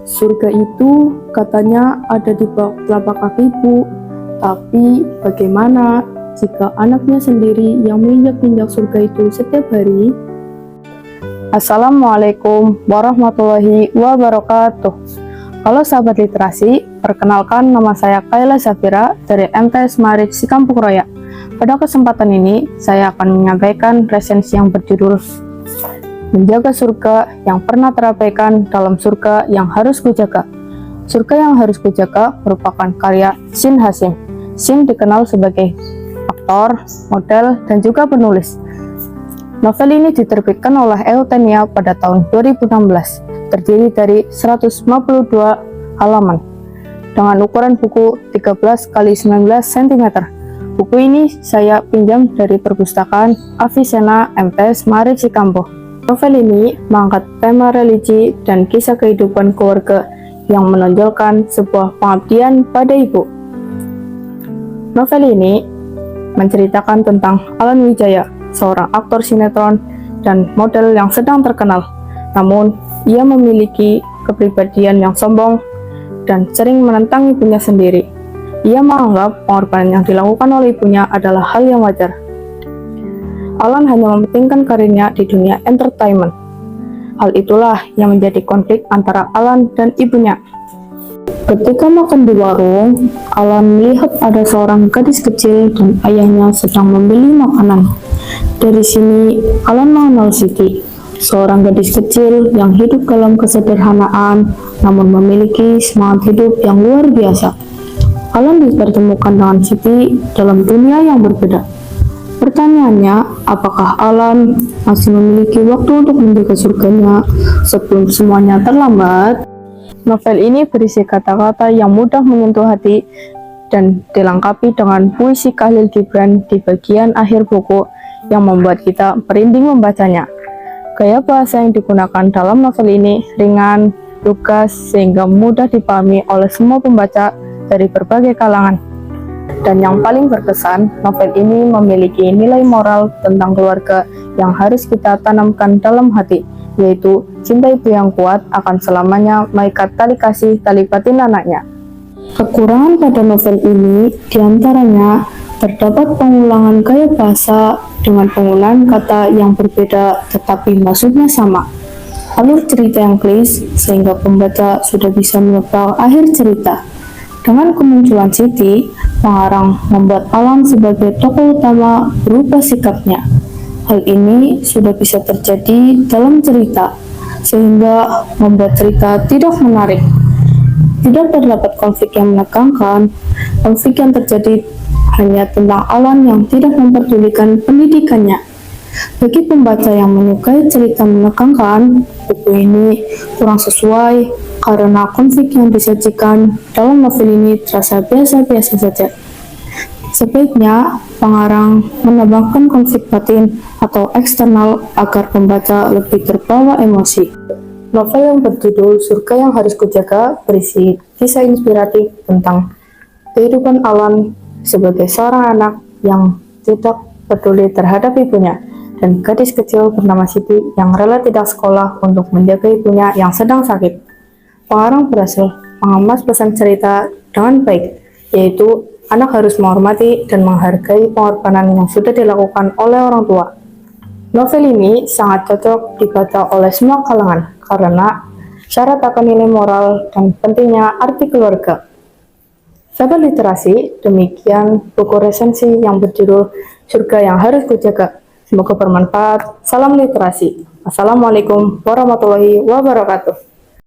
Surga itu katanya ada di bawah telapak kaki ibu, tapi bagaimana jika anaknya sendiri yang menginjak-injak surga itu setiap hari? Assalamualaikum warahmatullahi wabarakatuh. Halo sahabat literasi, perkenalkan nama saya Kayla Safira dari MTS Marit Cikampek Roya. Pada kesempatan ini, saya akan menyampaikan resensi yang berjudul Menjaga Surga yang Pernah Terabaikan dalam Surga yang Harus Kujaga. Surga yang Harus Kujaga merupakan karya Shin Hasim. Shin dikenal sebagai aktor, model, dan juga penulis. Novel ini diterbitkan oleh Eutenia pada tahun 2016, terdiri dari 152 halaman, dengan ukuran buku 13 x 19 cm. Buku ini saya pinjam dari perpustakaan Avicenna MTS Marit Cikampek. Novel ini mengangkat tema religi dan kisah kehidupan keluarga yang menonjolkan sebuah pengabdian pada ibu. Novel ini menceritakan tentang Alan Wijaya, seorang aktor sinetron dan model yang sedang terkenal. Namun, ia memiliki kepribadian yang sombong dan sering menentang ibunya sendiri. Ia menganggap pengorbanan yang dilakukan oleh ibunya adalah hal yang wajar. Alan hanya mementingkan karirnya di dunia entertainment. Hal itulah yang menjadi konflik antara Alan dan ibunya. Ketika makan di warung, Alan melihat ada seorang gadis kecil dan ayahnya sedang membeli makanan. Dari sini, Alan mengenal Siti, seorang gadis kecil yang hidup dalam kesederhanaan namun memiliki semangat hidup yang luar biasa. Alan dipertemukan dengan Siti dalam dunia yang berbeda. Pertanyaannya, apakah Alan masih memiliki waktu untuk menjaga surganya sebelum semuanya terlambat? Novel ini berisi kata-kata yang mudah menyentuh hati dan dilengkapi dengan puisi Khalil Gibran di bagian akhir buku yang membuat kita merinding membacanya. Gaya bahasa yang digunakan dalam novel ini ringan, lugas, sehingga mudah dipahami oleh semua pembaca dari berbagai kalangan. Dan yang paling berkesan, novel ini memiliki nilai moral tentang keluarga yang harus kita tanamkan dalam hati, yaitu cinta ibu yang kuat akan selamanya mengikat tali kasih tali batin anaknya. Kekurangan pada novel ini diantaranya terdapat pengulangan gaya bahasa dengan penggunaan kata yang berbeda tetapi maksudnya sama. Alur cerita yang klise sehingga pembaca sudah bisa menebak akhir cerita. Dengan kemunculan Siti, pengarang membuat Alan sebagai tokoh utama berubah sikapnya. Hal ini sudah bisa terjadi dalam cerita, sehingga membuat cerita tidak menarik. Tidak terdapat konflik yang menegangkan. Konflik yang terjadi hanya tentang Alan yang tidak memperdulikan pendidikannya. Bagi pembaca yang menyukai cerita menegangkan, buku ini kurang sesuai karena konflik yang disajikan dalam novel ini terasa biasa-biasa saja. Sebaiknya pengarang menambahkan konflik batin atau eksternal agar pembaca lebih terbawa emosi. Novel yang berjudul Surga yang Harus Kujaga berisi kisah inspiratif tentang kehidupan Alan sebagai seorang anak yang tidak peduli terhadap ibunya, dan gadis kecil bernama Siti yang rela tidak sekolah untuk menjaga ibunya yang sedang sakit. Pengarang berhasil mengemas pesan cerita dengan baik, yaitu anak harus menghormati dan menghargai pengorbanan yang sudah dilakukan oleh orang tua. Novel ini sangat cocok dibaca oleh semua kalangan karena syarat akan nilai moral dan pentingnya arti keluarga. Sahabat literasi, demikian buku resensi yang berjudul Surga yang Harus Kujaga. Semoga bermanfaat. Salam literasi. Assalamualaikum warahmatullahi wabarakatuh.